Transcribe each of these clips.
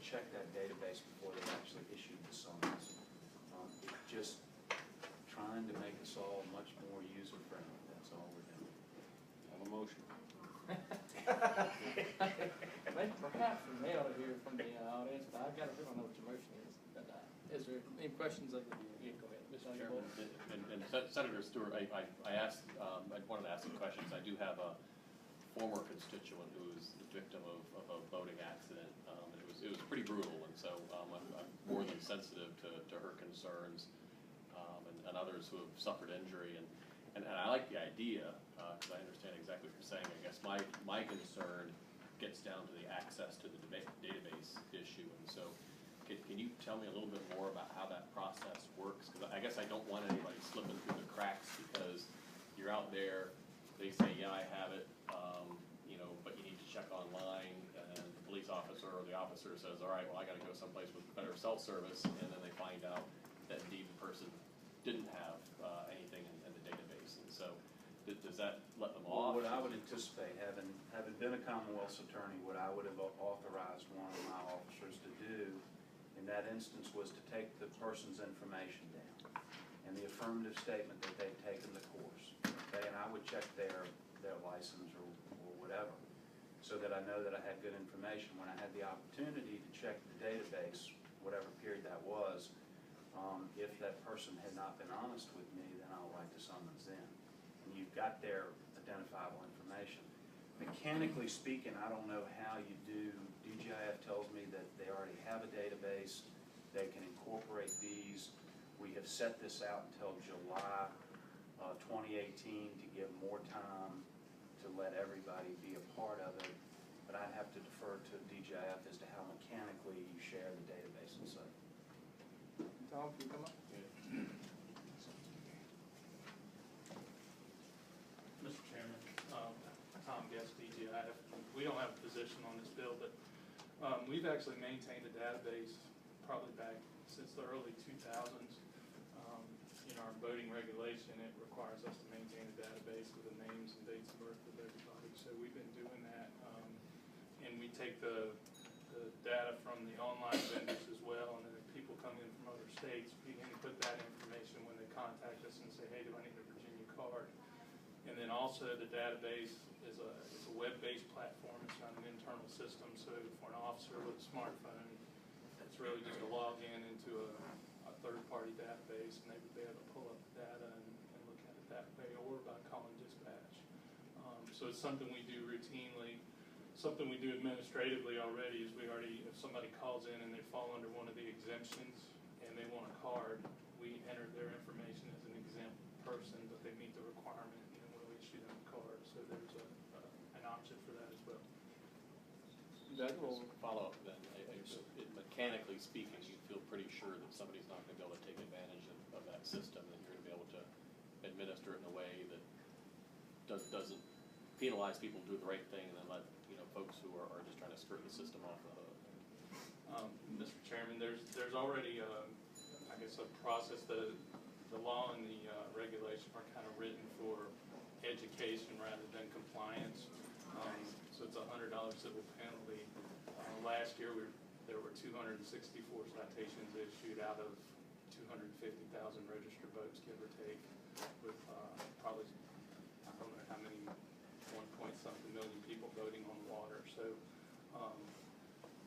check that database before they actually issued the summons. It's just trying to make us all much more user-friendly. That's all we're doing. Have a motion. Perhaps we may ought to hear from the audience, but I don't know what your motion is. But, is there any questions of the, yeah, go ahead, Mr. Chairman, and Senator Stewart, I asked, I wanted to ask some questions. I do have a former constituent who was the victim of a boating accident. It was pretty brutal, and so I'm more than sensitive to her concerns and others who have suffered injury. And I like the idea because I understand exactly what you're saying. I guess my concern gets down to the access to the database issue, and so can you tell me a little bit more about how that process works? Because I guess I don't want anybody slipping through the cracks because you're out there, they say, yeah, I have it, you know, but you need to check online, and the police officer or the officer says, all right, well, I got to go someplace with better cell service, and then they find out that indeed the person didn't have anything in the database, and so does that let them off? What I would anticipate, having been a Commonwealth's attorney, what I would have authorized one of my officers to do in that instance was to take the person's information down and the affirmative statement that they've taken the course, okay, and I would check their license or whatever, so that I know that I had good information. When I had the opportunity to check the database, whatever period that was, if that person had not been honest with me, then I'll write the summons then. And you've got their identifiable information. Mechanically speaking, I don't know how you do. DGIF tells me that they already have a database. They can incorporate these. We have set this out until July 2018 to give more time to let everybody be a part of it. But I'd have to defer to DGIF as to how mechanically you share the database and such. Tom, can you come up? Yeah. Mr. Chairman, Tom Guest, DGIF. We don't have a position on this bill, but we've actually maintained a database probably back since the early 2000s. In our voting regulation, it requires us to maintain a database with the names and dates of birth of everybody. So we've been doing that, and we take the data from the online vendors as well, and then if people come in from other states, we input that information when they contact us and say, hey, do I need a Virginia card? And then also the database is a web-based platform. It's not an internal system, so for an officer with a smartphone, it's really just a login into a third-party database, and they would be able to pull up the data and look at it that way, or by calling dispatch. So it's something we do routinely. Something we do administratively already is if somebody calls in and they fall under one of the exemptions and they want a card, we enter their information as an exempt person, but they meet the requirement, and we'll issue them a card. So there's an option for that as well. Doug, We'll follow up then. Mechanically speaking, you feel pretty sure that somebody's not going to be able to take advantage of that system, and you're going to be able to administer it in a way that doesn't penalize people who do the right thing, and then let folks who are just trying to skirt the system off the hook. Mr. Chairman, there's already I guess a process. The law and the regulation are kind of written for education rather than compliance. So it's a $100 civil penalty. Last year there were 264 citations issued out of 250,000 registered boats, give or take, with probably, I don't know how many, 1-point-something million people boating on the water. So,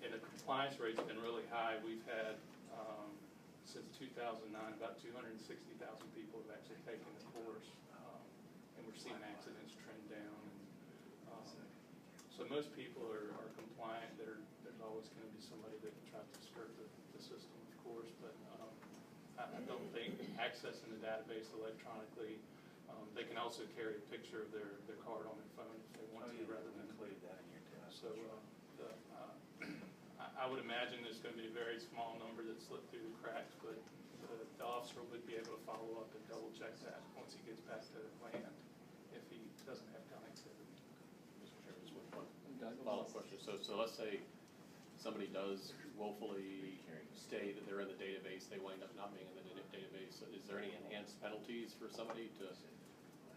and the compliance rate's been really high. We've had, since 2009, about 260,000 people have actually taken the course, and we're seeing accidents trend down. So most people are compliant. There's always going to be somebody that tries to skirt the system, of course, but I don't think accessing the database electronically, they can also carry a picture of their card on their phone if they want to, rather than include that in your test. So I would imagine there's going to be a very small number that slip through the cracks, but the officer would be able to follow up and double check that once he gets back to land if he doesn't have connectivity. Mr. Chairman, just one follow-up question. So let's say somebody does woefully state that they're in the database, they wind up not being in the database. Is there any enhanced penalties for somebody to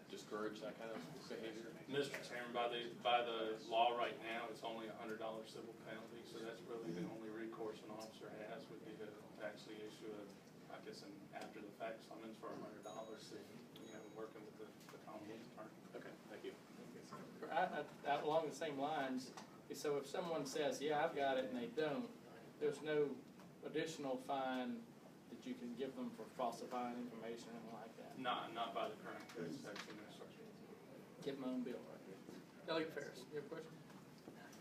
discourage that kind of behavior? Mr. Chairman, by the law right now, it's only a $100 civil penalty, so that's really the only recourse enforcement officer has would be to actually issue I guess, an after-the-fact summons for $100, working with the Commonwealth attorney. Okay, thank you. Along the same lines, so if someone says, yeah, I've got it, and they don't, there's no additional fine that you can give them for falsifying information or anything like that? Not by the current code section, no, sir. Get my own bill right here. Delegate Ferris, you have a question?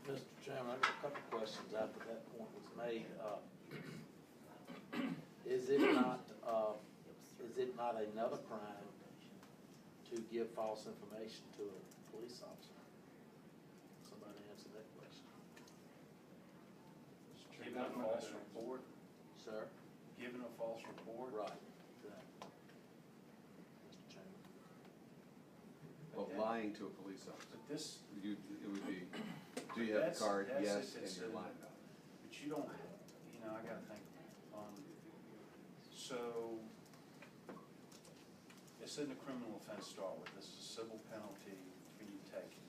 Mr. Chairman, I've got a couple of questions after that point was made. Is it not another crime to give false information to a police officer? Somebody answer that question. Giving a false report? Sir? Giving a false report? Right. Exactly. Mr. Chairman. Well, lying to a police officer. But this, It would be, do you have the card? Yes, and you're lying about it. but you don't, I gotta think. So, it's in the criminal offense start with, this is a civil penalty for you taking.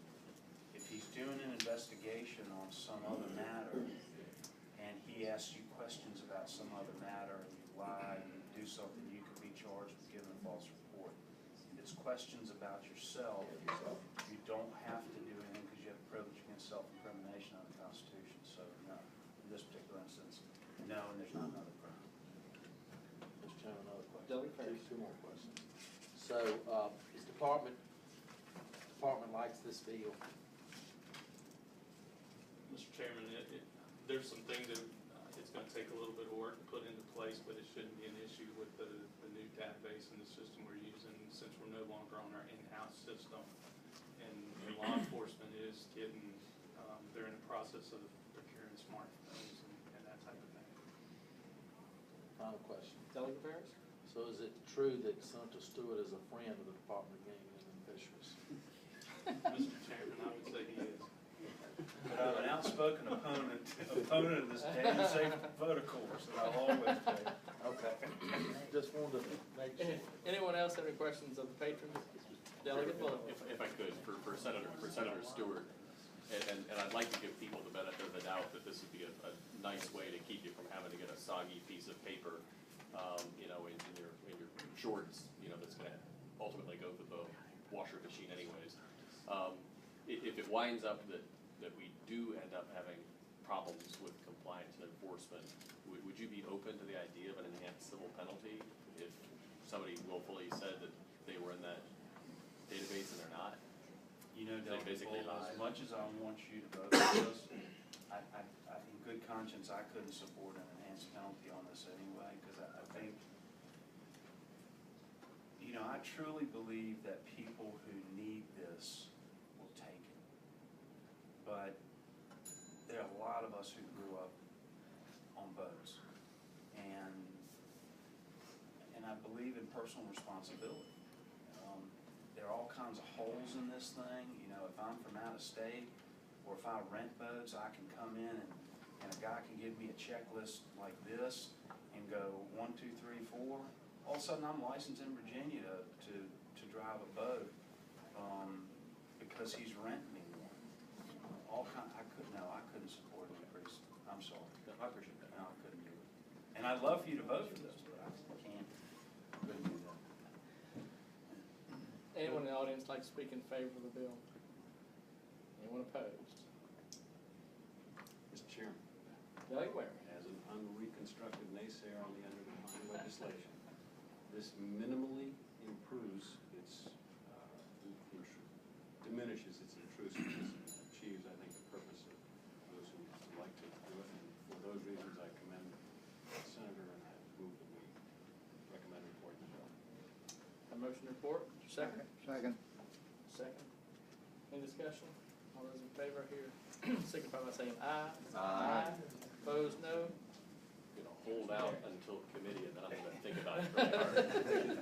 If he's doing an investigation on some other matter, and he asks you questions about some other matter, and you lie, and you do something, you could be charged with giving a false report. If it's questions about yourself, you don't have to do anything because you have privilege against self-incrimination under the Constitution. So, no, in this particular instance, no, and there's not another crime. Mr. Chairman, another question. Delegate Ferris. Two more questions. So, his department likes this bill. Mr. Chairman, there's some things that it's going to take a little bit of work to put into place, but it shouldn't be an issue with the new database and the system we're using since we're no longer on our in-house system. And law enforcement is getting, they're in the process of procuring smartphones and that type of thing. Final question. Delegate Ferris? So is it true that Senator Stewart is a friend of the Department of Game and Fisheries? Mr. Chairman, I would say he is. But I'm an outspoken opponent of this damn safe photo course that I'll always take. Okay. Just wanted to make sure. Anyone else have any questions of the patrons? Delegate Bullock. If I could, for Senator Stewart, and I'd like to give people the benefit of the doubt that this would be a nice way to keep you from having to get a soggy piece of paper, in your shorts, that's gonna ultimately go through the washer machine anyways. If it winds up that we do end up having problems with compliance and enforcement, would you be open to the idea of an enhanced civil penalty if somebody willfully said that they were in that database and they're not? Delegate basically Bull, lie. as much as I want you to vote for this, I, in good conscience, I couldn't support an enhanced penalty on this anyway, because I think, I truly believe that people who need this will take it. But there are a lot of us who grew up on boats, and I believe in personal responsibility. There are all kinds of holes in this thing. If I'm from out of state, or if I rent boats, I can come in and a guy can give me a checklist like this and go 1, 2, 3, 4. All of a sudden, I'm licensed in Virginia to drive a boat because he's renting me one. I couldn't support an increase. I'm sorry. I appreciate that. No, I couldn't do it. And I'd love for you to vote for this, but I can't. Couldn't do that. Anyone in the audience like to speak in favor of the bill? Anyone opposed? Mr. Chairman, Delegate Ware. as an unreconstructed naysayer on the underlying legislation, this minimally improves its, diminishes its intrusiveness and achieves, I think, the purpose of those who would like to do it. And for those reasons, I commend the Senator and I move that we recommend report the bill. A motion to report? Second? Second. Second. Any discussion? All those in favor here signify by saying aye. Aye. Opposed, no. Hold out until committee, and then I'm gonna think about it really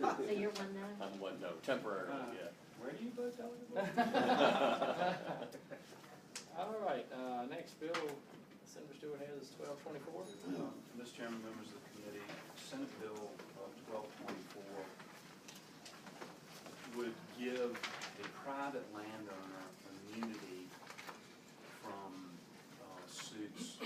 hard. So you're one no? I'm one no, temporarily, yeah. Where do you vote, Delegate Bull? All right, next bill, Senator Stewart has 1224. Mr. Chairman, members of the committee, Senate Bill 1224 would give a private landowner immunity from suits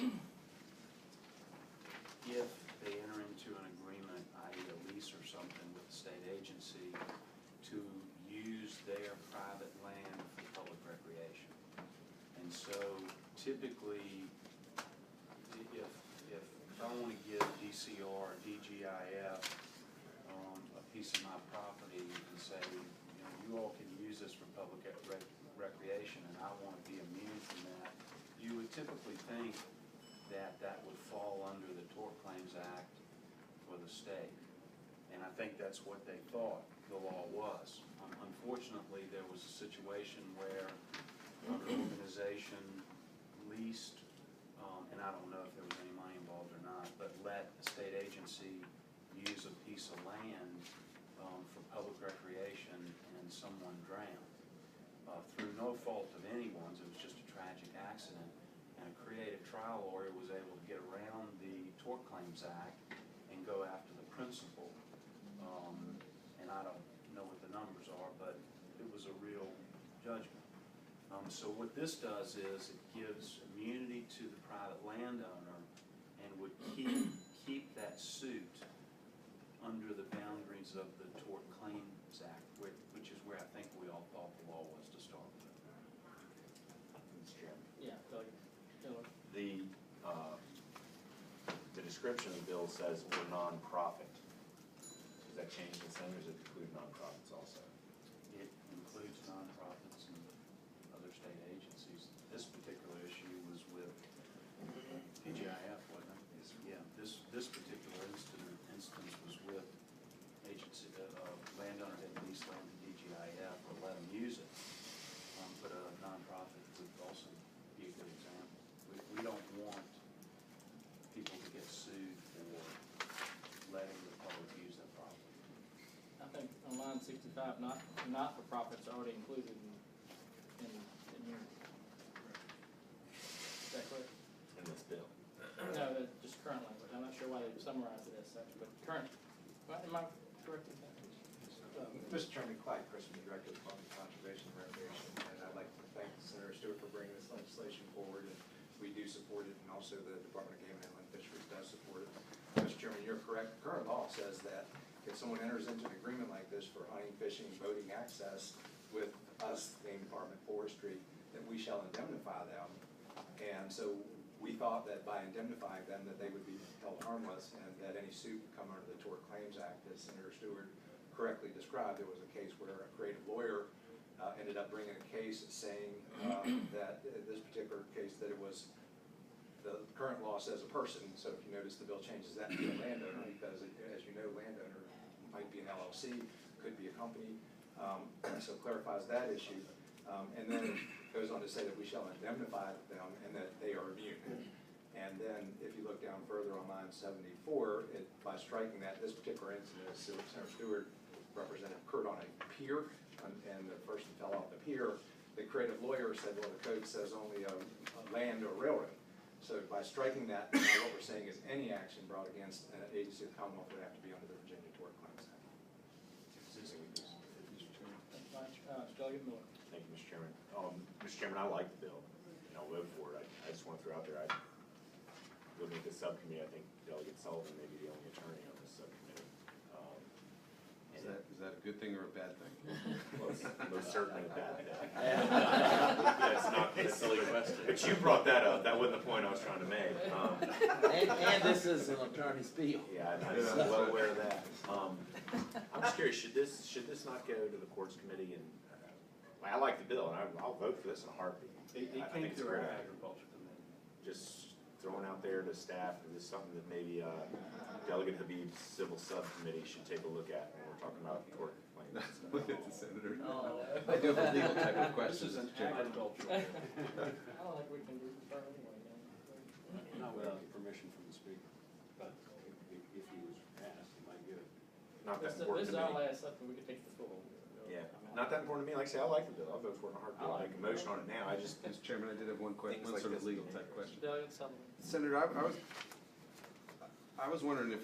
typically, if I want to give DCR or DGIF a piece of my property and say, you all can use this for public recreation, and I want to be immune from that, you would typically think that that would fall under the Tort Claims Act for the state. And I think that's what they thought the law was. Unfortunately, there was a situation where an organization leased, and I don't know if there was any money involved or not, but let a state agency use a piece of land for public recreation, and someone drowned. Through no fault of anyone's, it was just a tragic accident, and a creative trial lawyer was able to get around the Tort Claims Act and go after the principal. And I don't know what the numbers are, but it was a real judgment. So what this does is it gives immunity to the private landowner and would keep that suit under the boundaries of the Tort Claims Act, which is where I think we all thought the law was to start with. Mr. Chairman. Yeah, Doug, The description of the bill says we're nonprofit. Does that change the center, or does it include nonprofits also? It includes nonprofits and other state agencies. This particular issue was with DGIF, wasn't it? Yeah, this particular instance was with agency, landowner had leased land to DGIF or let them use it. But a nonprofit would also be a good example. We don't want people to get sued for letting the public use their property. I think on line 65, not-for-profits are already included in your, is that correct? In this bill? No, that just current language. I'm not sure why they summarized it as such, but current, am I correct in that? Mr. Chairman, Clyde Chrisman, Director of Public Conservation and Recreation, and I'd like to thank Senator Stewart for bringing this legislation forward, and we do support it, and also the Department of Game and Inland Fisheries does support it. Mr. Chairman, you're correct. The current law says that if someone enters into an agreement like this for hunting, fishing, boating access with us, the Department of Forestry, that we shall indemnify them. And so we thought that by indemnifying them, that they would be held harmless, and that any suit would come under the Tort Claims Act, as Senator Stewart correctly described. There was a case where a creative lawyer ended up bringing a case saying that this particular case, that it was, the current law says a person, so if you notice the bill changes that to a landowner, because as you know, landowner might be an LLC, could be a company, so clarifies that issue. And then goes on to say that we shall indemnify them and that they are immune. And then if you look down further on line 74, by striking that, this particular incident, as Senator Stewart represented, occurred on a pier, and the person fell off the pier. The creative lawyer said, well, the code says only a land or railroad. So by striking that, what we're saying is any action brought against an agency of the Commonwealth would have to be under the Virginia Tort Claims Act. Doug Miller. Thank you, Mr. Chairman. Mr. Chairman, I like the bill, and I'll vote for it. I just want to throw out there, looking at this subcommittee, I think Delegate Sullivan may be the only attorney on this subcommittee. Is that a good thing or a bad thing? Well, it's most certainly a bad thing. That's not a silly question. But you brought that up. That wasn't the point I was trying to make. And this is an attorney's bill. Yeah, I'm well aware of that. I'm just curious, should this not go to the courts committee? And I like the bill, and I'll vote for this in a heartbeat. It I came think it's through our great. agriculture committee. Just throwing out there to staff, is this something that maybe Delegate Habib's civil subcommittee should take a look at when we're talking about tort claims? Look at the senator. Oh. I do have a legal type of This question, is an Mr. Chairman. agricultural. I don't think we can refer anyway. Not without permission from the speaker, but if he was asked, he might give it. Not that This important is to our me. last something we can take to school. Yeah, not that important to me. Like I say, I like the bill. I'll vote for it in a heartbeat. I'll make a motion on it now. I just, Mr. Chairman, I did have one Things like sort of this legal don't type take question. Doug Sullivan. Senator, I was wondering if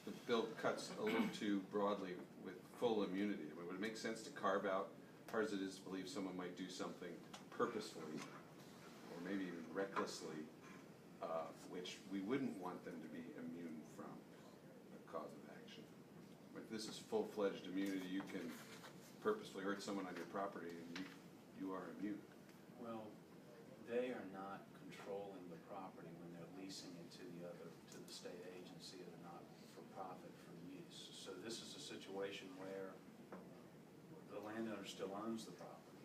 the bill cuts a little too broadly with full immunity. I mean, would it make sense to carve out, hard as it is to believe someone might do something purposefully or maybe even recklessly, which we wouldn't want them to be immune from a cause of action. If this is full-fledged immunity, you can purposefully hurt someone on your property and you are immune. Well, state agency of a not-for-profit for use. So this is a situation where the landowner still owns the property.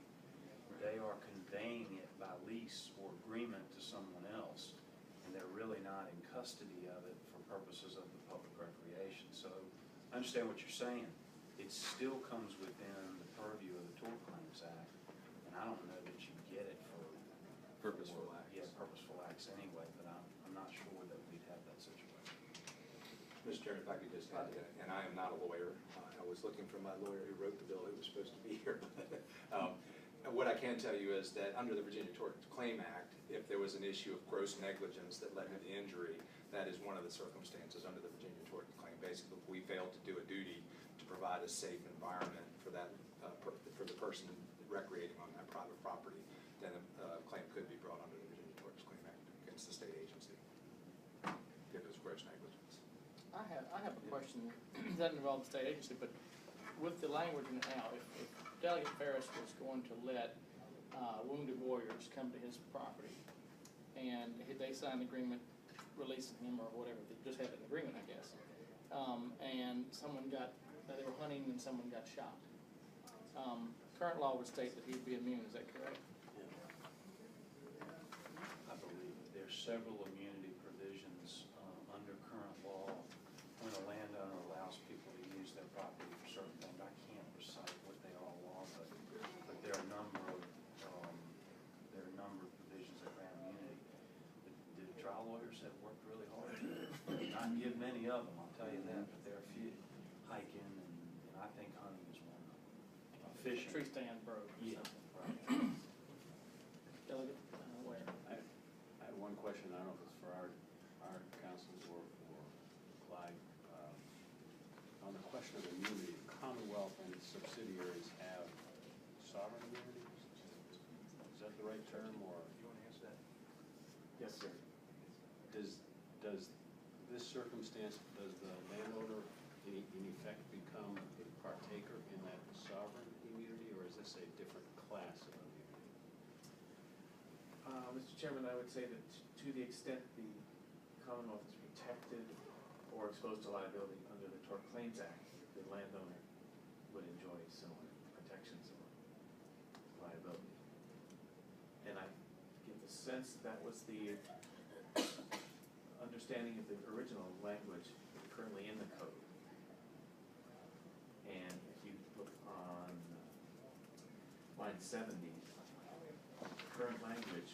They are conveying it by lease or agreement to someone else, and they're really not in custody of it for purposes of the public recreation. So I understand what you're saying. It still comes within the purview of the Tort Claims Act, and I don't know that you get it for Purposeful acts. Yeah, purposeful acts anyway, but I'm not sure that we'd have that situation. Mr. Chairman, if I could just add to that, and I am not a lawyer. I was looking for my lawyer who wrote the bill who was supposed to be here. What I can tell you is that under the Virginia Tort Claim Act, if there was an issue of gross negligence that led to the injury, that is one of the circumstances under the Virginia Tort Claim. Basically, if we failed to do a duty to provide a safe environment for that, for the person recreating on that private property, then a claim could be brought under the Virginia Tort Claim Act against the state agency, if it was gross negligence. I have a question, it doesn't involve the state agency, but with the language in it now, if Delegate Ferris was going to let wounded warriors come to his property, and they signed an agreement releasing him or whatever, they just had an agreement, I guess, and they were hunting and someone got shot. Current law would state that he'd be immune, is that correct? I believe there's several immunity provisions under current law when a landowner allows people to use their property for certain things. I can't recite what they all are, but there are a number of provisions that grant immunity. The trial lawyers have worked really hard to not give many of them, I'll tell you that, but there are a few. Hiking and I think hunting is one of them. Fishing. Tree stand broke or Yeah, something. right. Delegate, where? I have one question, I don't know if it's for our councils or Clyde. On the question of immunity, the Commonwealth and its subsidiaries have sovereign immunity? Is that the right term, or? You want to answer that? Yes, sir. Does this circumstance, does the landowner in effect become a partaker in that sovereign immunity, or is this a different class of immunity? Mr. Chairman, I would say that to the extent the Commonwealth is protected or exposed to liability under the Tort Claims Act, the landowner would enjoy similar protections or liability. And I get the sense that was the understanding of the original language currently in the code. And if you look on line 70, current language,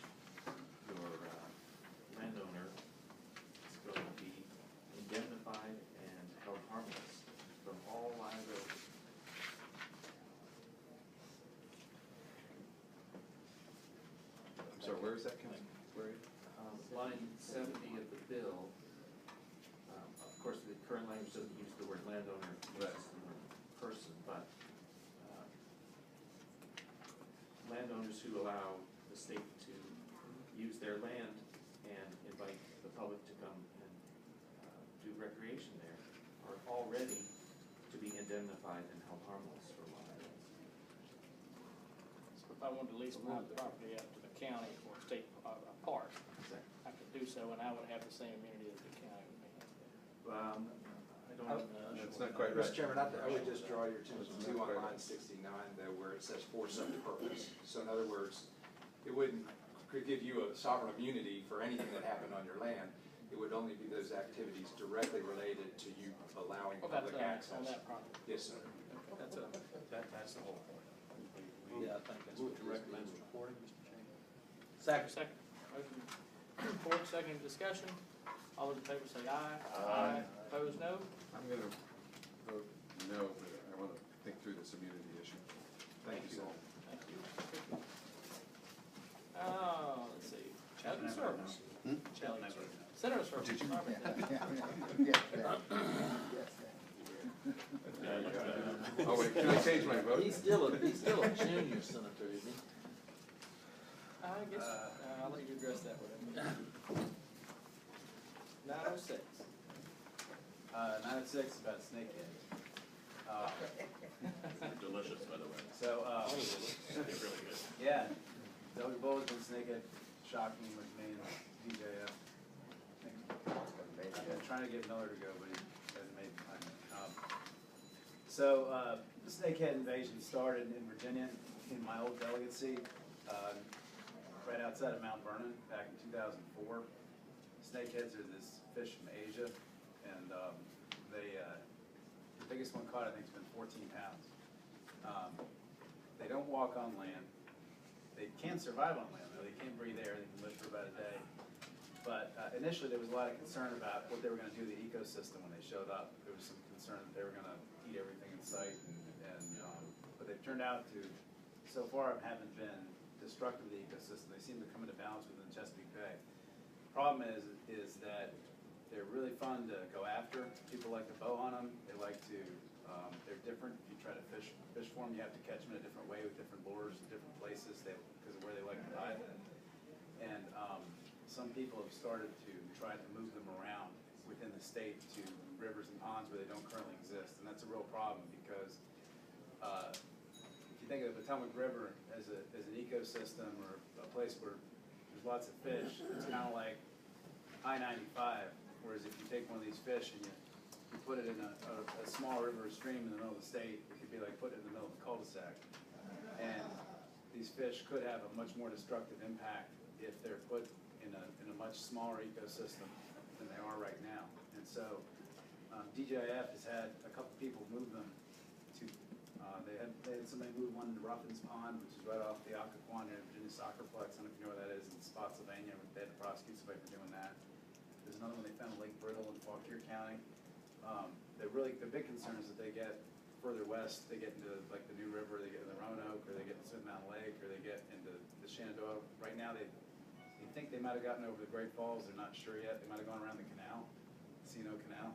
your landowner is going to be indemnified and held harmless from all liability. I'm sorry, where is that coming? Where? Line 70 of the bill, of course, the current language doesn't use the word landowner, it uses the word person, but landowners who allow the state to use their land and invite the public to come and do recreation there are already to be indemnified and held harmless for liability. So if I wanted to lease my property out to the county or state park, I could do so, and I would have the same immunity as the county would have. I don't know. That's not quite right. Mr. Chairman, I would just draw your attention to on line 69, though, where it says for such purpose. So in other words, it could give you a sovereign immunity for anything that happened on your land. It would only be those activities directly related to you allowing public access. On that property. Yes, sir. That's That's the whole point. Yeah, I think that's Move what to this recommend is. reporting, Mr. Chairman. Second. Motion for, second discussion. All those in favor say aye. Aye. Opposed, no. I'm gonna vote no, but I wanna think through this immunity issue. Thank you, Saul. Thank you. Let's see. Children Service. Children Service. Senator Service. Did you? Sorry about that. Oh, wait, can I change my vote? He's still a junior senator, isn't he? I guess, I'll let you address that one. 906. 906 about snakeheads. Delicious, by the way. So, They're really good. yeah, Doug Bowles been snakehead shocking with me and DJF. trying to get Miller to go, but he hasn't made time. So, the snakehead invasion started in Virginia, in my old delegacy, right outside of Mount Vernon, back in 2004. Snakeheads are this fish from Asia, and the biggest one caught, I think, has been 14 pounds. They don't walk on land. They can survive on land, though. They can breathe air. They can live for about a day. But initially, there was a lot of concern about what they were going to do to the ecosystem when they showed up. There was some concern that they were going to eat everything in sight, but they've turned out to, so far, haven't been destructive of the ecosystem. They seem to come into balance within Chesapeake Bay. Problem is that they're really fun to go after. People like to bow on them. They like to. They're different. If you try to fish for them, you have to catch them in a different way with different lures, different places, because of where they like to hide. And some people have started to try to move them around within the state to rivers and ponds where they don't currently exist, and that's a real problem because if you think of the Potomac River as an ecosystem or a place where there's lots of fish, it's kind of like I-95. Whereas if you take one of these fish and you put it in a small river or stream in the middle of the state, it could be like putting it in the middle of a cul-de-sac. And these fish could have a much more destructive impact if they're put in a much smaller ecosystem than they are right now. And so DJIF has had a couple people move them to, they had somebody move one to Ruffins Pond, which is right off the Occoquan and Virginia Soccerplex. I don't know if you know where that is, in Spotsylvania. They had to prosecute somebody for doing that. There's another one they found in Lake Brittle in Fauquier County. The big concern is that they get further west, they get into like the New River, they get into the Roanoke, or they get into Mountain Lake, or they get into the Shenandoah. Right now, they think they might have gotten over the Great Falls. They're not sure yet. They might have gone around the canal, Sino Canal.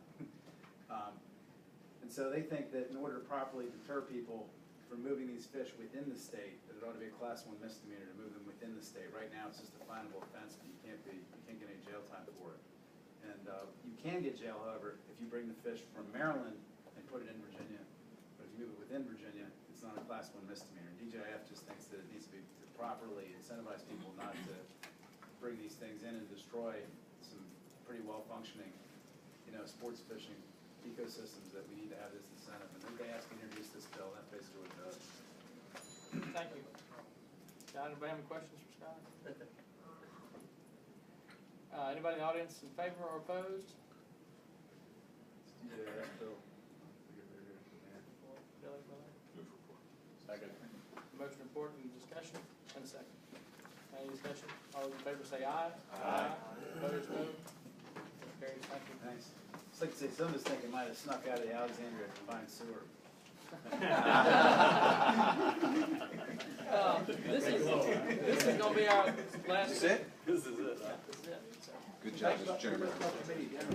And so they think that in order to properly deter people from moving these fish within the state, that it ought to be a Class 1 misdemeanor to move them within the state. Right now, it's just a finable offense, but you can't get any jail time for it. And you can get jail, however, if you bring the fish from Maryland and put it in Virginia. But if you move it within Virginia, it's not a Class 1 misdemeanor. DJIF just thinks that it needs to be to properly incentivize people not to bring these things in and destroy some pretty well-functioning, sports fishing ecosystems that we need to have this incentive. And then they asked me to introduce this bill. That's basically what it does. Thank you. Scott, anybody have any questions for Scott? Anybody in the audience in favor or opposed? DJIF bill. Billy Miller? Second. Motion report and discussion, and a second. Any discussion? All those in favor say aye. Aye. Opposed, no. Carries, thank you. Thanks. It's like to say, some of this thinking might have snuck out of the Alexandria combined sewer. This is gonna be our last. That's it? This is it. This is it. So. Good job, Mr. Chairman.